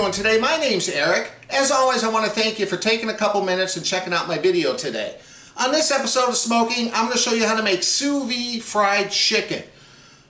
doing today? My name's Eric. As always, I want to thank you for taking a couple minutes and checking out my video today. On this episode of Smo'King, I'm going to show you how to make sous vide fried chicken.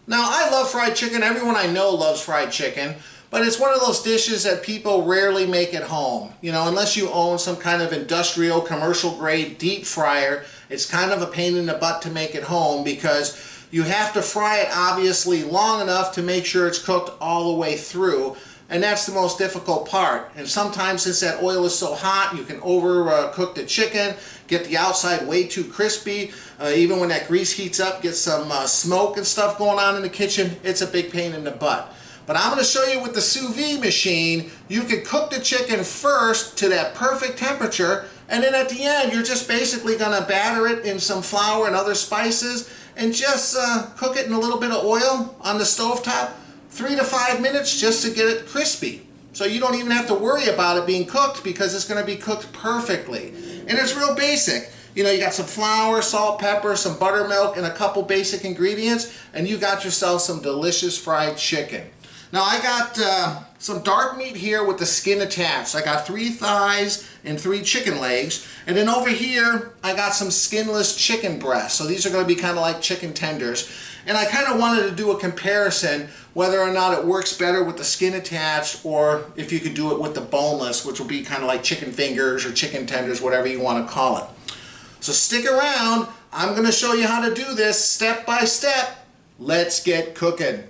Now, I love fried chicken. Everyone I know loves fried chicken, but it's one of those dishes that people rarely make at home. You know, unless you own some kind of industrial, commercial grade deep fryer, it's kind of a pain in the butt to make at home because you have to fry it obviously long enough to make sure it's cooked all the way through. And that's the most difficult part. And sometimes since that oil is so hot, you can overcook the chicken, get the outside way too crispy. Even when that grease heats up, get some smoke and stuff going on in the kitchen. It's a big pain in the butt. But I'm going to show you with the sous vide machine, you can cook the chicken first to that perfect temperature, and then at the end, you're just basically going to batter it in some flour and other spices, and just cook it in a little bit of oil on the stovetop. 3 to 5 minutes just to get it crispy. So you don't even have to worry about it being cooked because it's going to be cooked perfectly. And it's real basic. You know, you got some flour, salt, pepper, some buttermilk, and a couple basic ingredients, and you got yourself some delicious fried chicken. Now I got some dark meat here with the skin attached. I got 3 thighs and 3 chicken legs. And then over here, I got some skinless chicken breasts. So these are going to be kind of like chicken tenders. And I kind of wanted to do a comparison whether or not it works better with the skin attached or if you could do it with the boneless, which will be kind of like chicken fingers or chicken tenders, whatever you want to call it. So stick around. I'm going to show you how to do this step by step. Let's get cooking.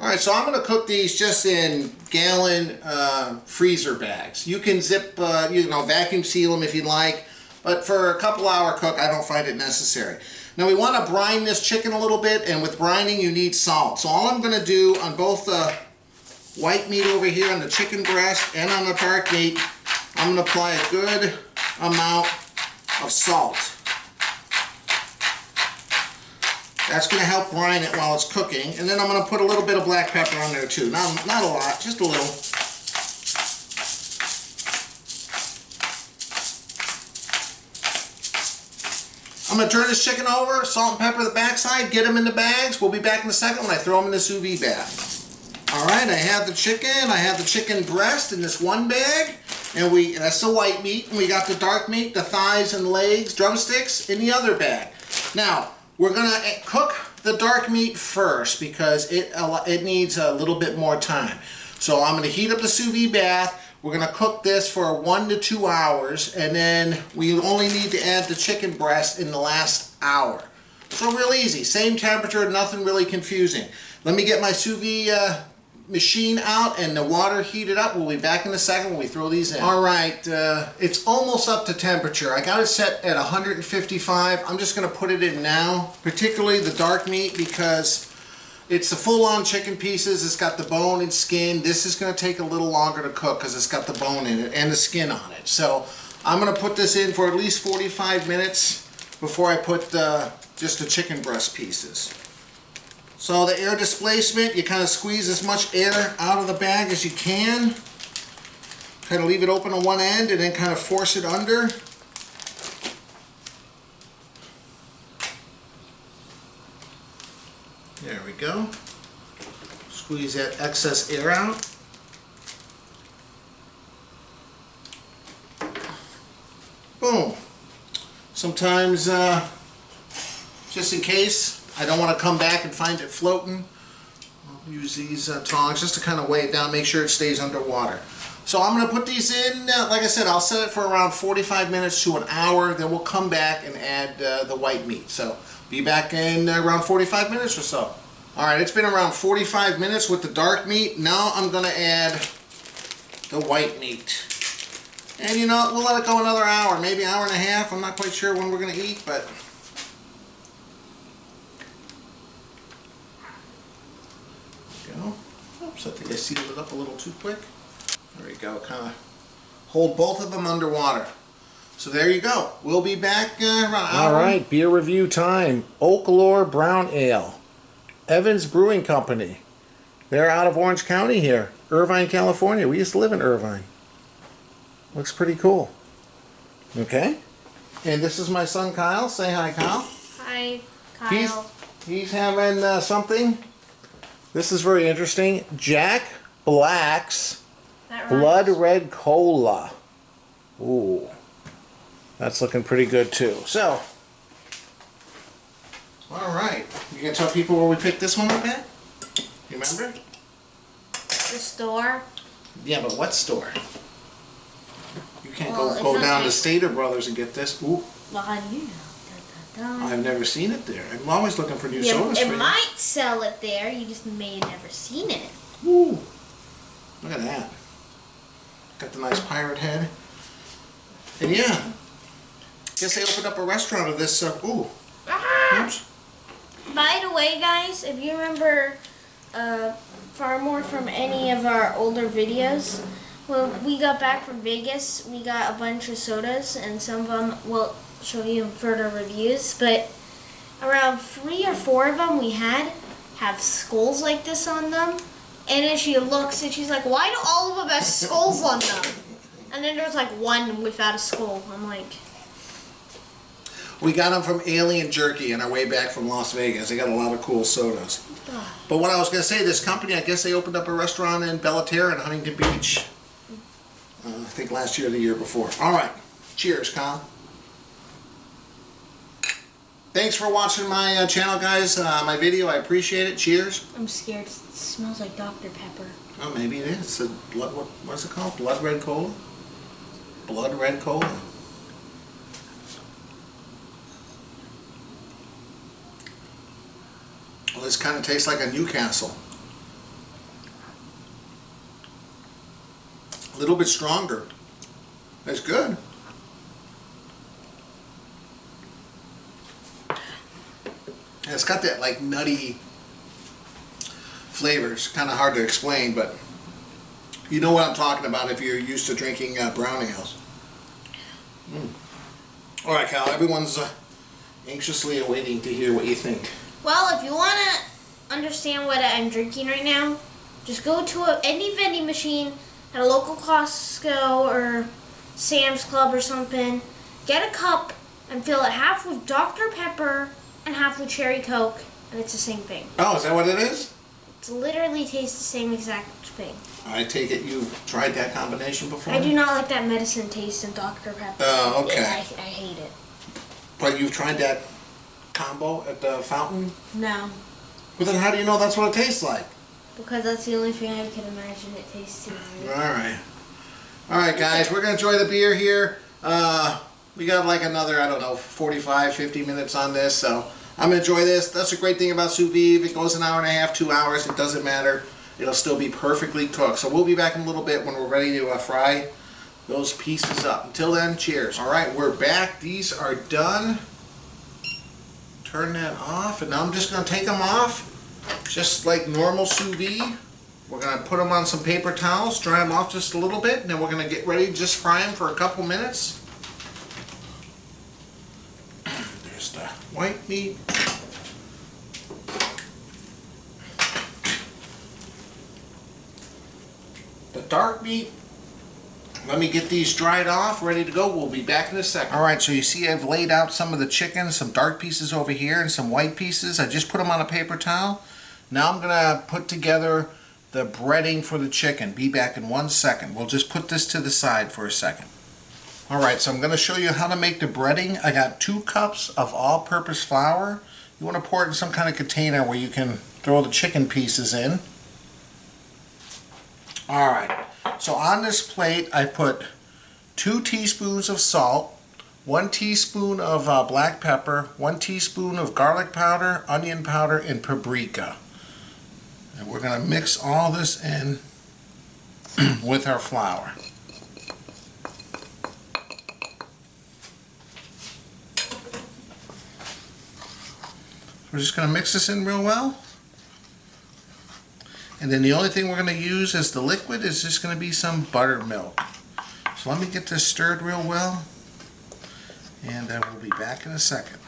Alright, so I'm going to cook these just in gallon freezer bags. You can zip, vacuum seal them if you'd like, but for a couple hour cook, I don't find it necessary. Now we want to brine this chicken a little bit, and with brining you need salt. So all I'm going to do on both the white meat over here on the chicken breast and on the dark meat, I'm going to apply a good amount of salt. That's going to help brine it while it's cooking. And then I'm going to put a little bit of black pepper on there too. Not a lot, just a little. I'm going to turn this chicken over, salt and pepper the backside, get them in the bags. We'll be back in a second when I throw them in the sous vide bath. Alright, I have the chicken breast in this one bag. And that's the white meat. And we got the dark meat, the thighs and legs, drumsticks in the other bag. Now, we're going to cook the dark meat first because it needs a little bit more time. So I'm going to heat up the sous vide bath. We're going to cook this for 1 to 2 hours, and then we only need to add the chicken breast in the last hour. So real easy, same temperature, nothing really confusing. Let me get my sous vide machine out and the water heated up. We'll be back in a second when we throw these in. Alright, it's almost up to temperature. I got it set at 155. I'm just going to put it in now, particularly the dark meat because it's the full-on chicken pieces. It's got the bone and skin. This is going to take a little longer to cook because it's got the bone in it and the skin on it. So I'm going to put this in for at least 45 minutes before I put just the chicken breast pieces. So the air displacement, you kind of squeeze as much air out of the bag as you can. Kind of leave it open on one end and then kind of force it under. There we go. Squeeze that excess air out. Boom. Sometimes, just in case, I don't want to come back and find it floating. I'll use these tongs just to kind of weigh it down, make sure it stays underwater. So I'm going to put these in, like I said, I'll set it for around 45 minutes to an hour, then we'll come back and add the white meat. So be back in around 45 minutes or so. Alright, it's been around 45 minutes with the dark meat. Now I'm going to add the white meat. And you know, we'll let it go another hour, maybe an hour and a half. I'm not quite sure when we're going to eat, but oops, I think I sealed it up a little too quick. There we go, kind of hold both of them underwater. So there you go. We'll be back around an hour. Alright, beer review time. Oaklore Brown Ale. Evans Brewing Company. They're out of Orange County here. Irvine, California. We used to live in Irvine. Looks pretty cool. Okay. And this is my son Kyle. Say hi, Kyle. Hi. Hi, Kyle. He's having something. This is very interesting. Jack Black's That Blood rhymes. Red Cola. Ooh. That's looking pretty good too. So, alright. You gonna tell people where we picked this one up at? You remember? The store. Yeah, but what store? You can't Well, it's go not down to like- Stater Brothers and get this. Ooh, Well, how do you know? Da, da, da. I've never seen it there. I'm always looking for new Yeah, sodas for it you. might sell it there. You just may have never seen it. Ooh, look at that. Got the nice pirate head. And yeah, guess they opened up a restaurant of this. Ooh, Ah! oops. By the way, guys, if you remember far more from any of our older videos, when we got back from Vegas, we got a bunch of sodas, and some of them we'll show you in further reviews, but around 3 or 4 of them we have skulls like this on them, and then she looks and she's like, why do all of them have skulls on them? And then there's like one without a skull. I'm like... We got them from Alien Jerky on our way back from Las Vegas. They got a lot of cool sodas. But what I was going to say, this company, I guess they opened up a restaurant in Bellaterre in Huntington Beach. I think last year or the year before. All right. Cheers, Kyle. Thanks for watching my channel, guys. My video. I appreciate it. Cheers. I'm scared. It smells like Dr. Pepper. Oh, maybe it is. It's a blood. What's it called? Blood Red Cola. Blood Red Cola. Well, this kind of tastes like a Newcastle. A little bit stronger. That's good. And it's got that like nutty flavors. Kind of hard to explain, but you know what I'm talking about if you're used to drinking brown ales. All right, Cal. Everyone's anxiously awaiting to hear what you think. Well, if you want to understand what I'm drinking right now, just go to any vending machine at a local Costco or Sam's Club or something, get a cup and fill it half with Dr. Pepper and half with Cherry Coke, and it's the same thing. Oh, is that what it is? It literally tastes the same exact thing. I take it you've tried that combination before? I do not like that medicine taste in Dr. Pepper. Oh, okay. I hate it. But you've tried that combo at the fountain? No, Well, then how do you know that's what it tastes like? because that's the only thing I can imagine it tasting like. Alright. Alright, guys, we're going to enjoy the beer here. We got like another, I don't know, 45, 50 minutes on this, so I'm going to enjoy this. That's the great thing about sous vide. If it goes an hour and a half, 2 hours, it doesn't matter. It'll still be perfectly cooked. So we'll be back in a little bit when we're ready to fry those pieces up. Until then, cheers. Alright, we're back. These are done. Turn that off, and now I'm just going to take them off. Just like normal sous vide. We're going to put them on some paper towels, dry them off just a little bit, and then we're going to get ready to just fry them for a couple minutes. There's the white meat. The dark meat. Let me get these dried off, ready to go. We'll be back in a second. Alright, so you see I've laid out some of the chicken, some dark pieces over here and some white pieces. I just put them on a paper towel. Now I'm going to put together the breading for the chicken. Be back in 1 second. We'll just put this to the side for a second. Alright, so I'm going to show you how to make the breading. I got 2 cups of all-purpose flour. You want to pour it in some kind of container where you can throw the chicken pieces in. Alright, so on this plate I put 2 teaspoons of salt, 1 teaspoon of black pepper, 1 teaspoon of garlic powder, onion powder, and paprika. And we're going to mix all this in with our flour. We're just going to mix this in real well. And then the only thing we're going to use as the liquid is just going to be some buttermilk. So let me get this stirred real well, and we'll be back in a second.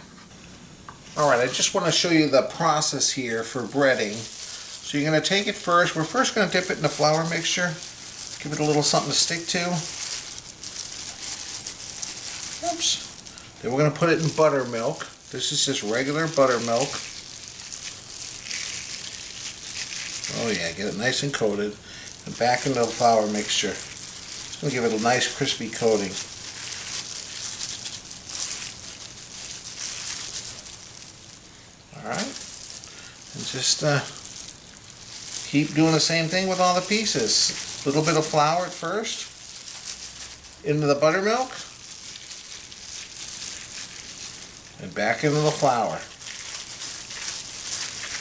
Alright, I just want to show you the process here for breading. So you're going to take it first. We're first going to dip it in the flour mixture. Give it a little something to stick to. Oops. Then we're going to put it in buttermilk. This is just regular buttermilk. Oh yeah, get it nice and coated. And back into the flour mixture. It's going to give it a nice crispy coating. Alright. And just keep doing the same thing with all the pieces. A little bit of flour at first. Into the buttermilk. And back into the flour.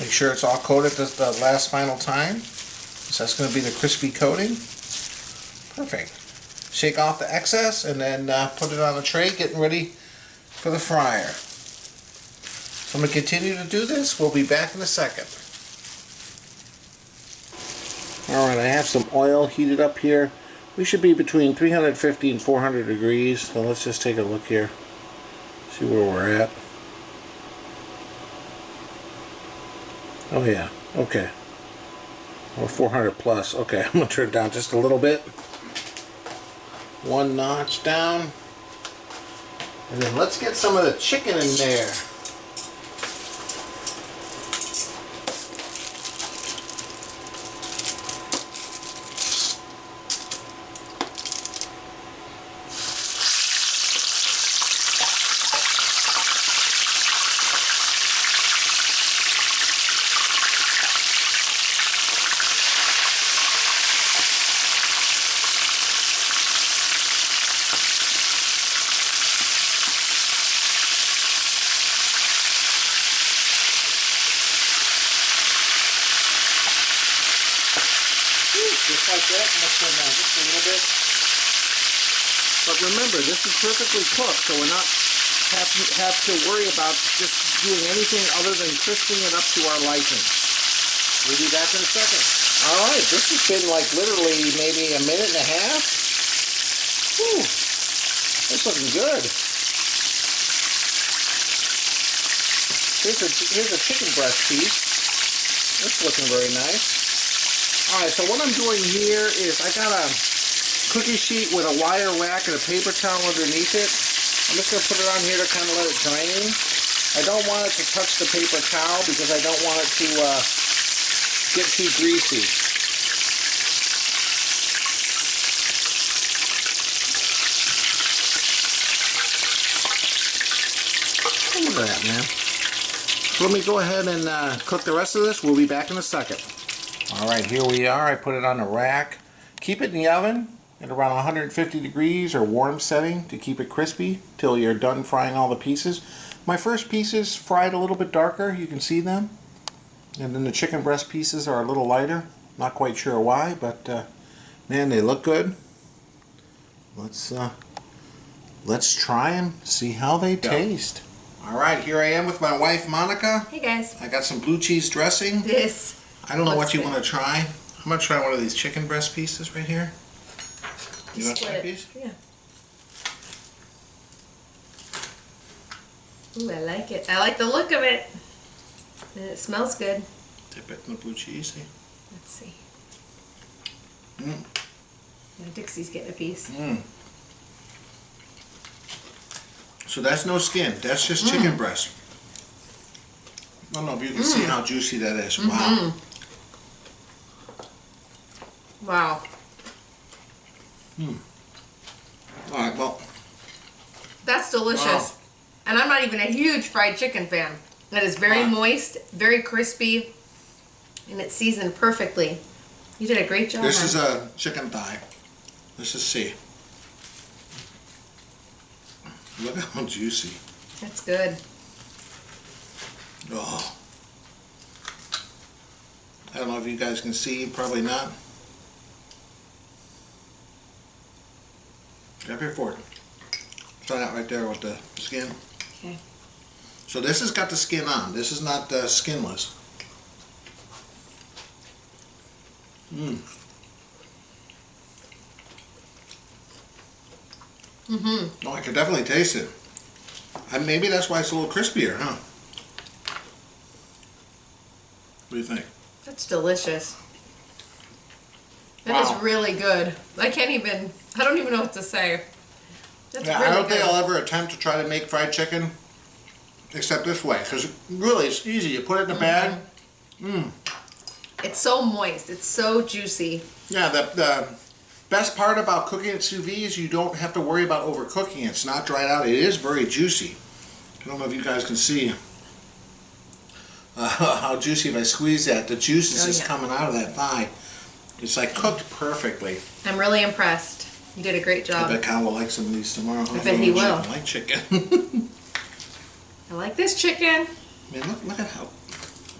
Make sure it's all coated the last final time. So that's going to be the crispy coating. Perfect. Shake off the excess and then put it on a tray, getting ready for the fryer. So I'm going to continue to do this. We'll be back in a second. Alright, I have some oil heated up here. We should be between 350 and 400 degrees. So let's just take a look here. See where we're at. Oh yeah, okay. Or 400 plus. Okay, I'm going to turn it down just a little bit. One notch down. And then let's get some of the chicken in there. Just like that, I'm going to turn down just a little bit. But remember, this is perfectly cooked, so we're not have to worry about just doing anything other than crisping it up to our liking. We'll be back in a second. Alright, this has been like literally maybe a minute and a half. Whew, that's looking good. Here's a chicken breast piece. That's looking very nice. Alright, so what I'm doing here is I got a cookie sheet with a wire rack and a paper towel underneath it. I'm just going to put it on here to kind of let it drain. I don't want it to touch the paper towel because I don't want it to get too greasy. Look at that, man. So let me go ahead and cook the rest of this. We'll be back in a second. Alright, here we are. I put it on the rack. Keep it in the oven at around 150 degrees or warm setting to keep it crispy till you're done frying all the pieces. My first pieces fried a little bit darker. You can see them. And then the chicken breast pieces are a little lighter. Not quite sure why, but man, they look good. Let's try and see how they taste. Alright, here I am with my wife, Monica. Hey guys. I got some blue cheese dressing. This. I don't know what you good. want to try. I'm going to try one of these chicken breast pieces right here. You want to try a piece? Yeah. Ooh, I like it. I like the look of it. And it smells good. Dip it in the blue cheese. See? Let's see. Mm. Now Dixie's getting a piece. Mm. So that's no skin. That's just chicken breast. I don't know if you can see how juicy that is. Wow. Wow. Alright, well. That's delicious. Wow. And I'm not even a huge fried chicken fan. That is very moist, very crispy, and it's seasoned perfectly. You did a great job. This is a chicken thigh. Let's just see. Look how juicy. That's good. Oh. I don't know if you guys can see, probably not. Grab your fork. Try that right there with the skin. Okay. So this has got the skin on. This is not skinless. Oh, I can definitely taste it. And maybe that's why it's a little crispier, huh? What do you think? That's delicious. That Wow. is really good. I don't even know what to say. That's Yeah, really I don't good. think I'll ever attempt to try to make fried chicken except this way, because really it's easy. You put it in a bag. It's so moist. It's so juicy. Yeah, the best part about cooking it sous vide is you don't have to worry about overcooking it. It's not dried out. It is very juicy. I don't know if you guys can see how juicy if I squeeze that. The juice is just coming out of that thigh. It's like cooked perfectly. I'm really impressed. You did a great job. I bet Kyle will like some of these tomorrow. I bet he will. I like chicken. I like this chicken. Man, look at how...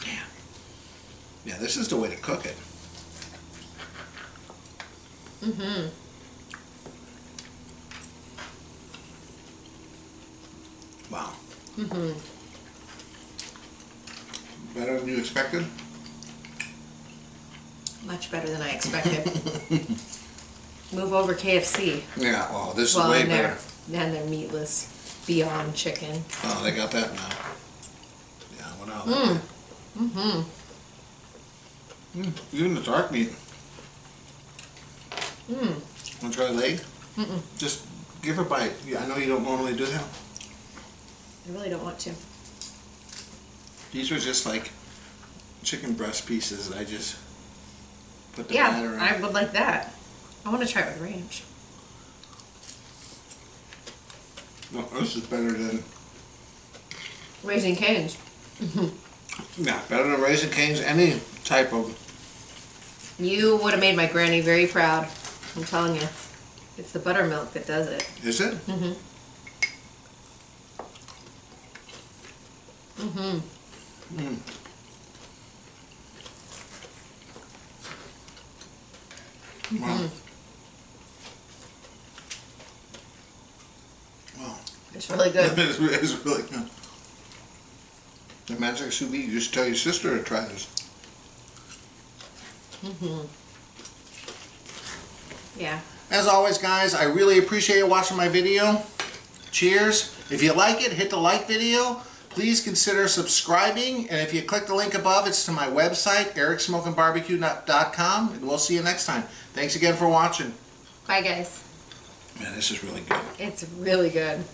Man. Yeah, this is the way to cook it. Wow. Better than you expected? Much better than I expected. Move over KFC. Yeah, oh, this is Well, way and better. they're meatless Beyond Chicken. Oh, they got that now. Yeah, I went out. Even the dark meat. Want to try a leg? Just give her a bite. Yeah, I know you don't normally do that. I really don't want to. These are just like chicken breast pieces that I just put the Yeah, batter in. I would like that. I want to try it with ranch. No, this is better than... Raising Cane's. Yeah, better than Raising Cane's, any type of... You would have made my granny very proud. I'm telling you. It's the buttermilk that does it. Is it? Wow. Wow. It's really good. It's really good. The magic sous vide, you just tell your sister to try this. Yeah. As always, guys, I really appreciate you watching my video. Cheers. If you like it, hit the like video. Please consider subscribing. And if you click the link above, it's to my website, ericsmokingbbq.com. And we'll see you next time. Thanks again for watching. Bye, guys. Man, this is really good. It's really good.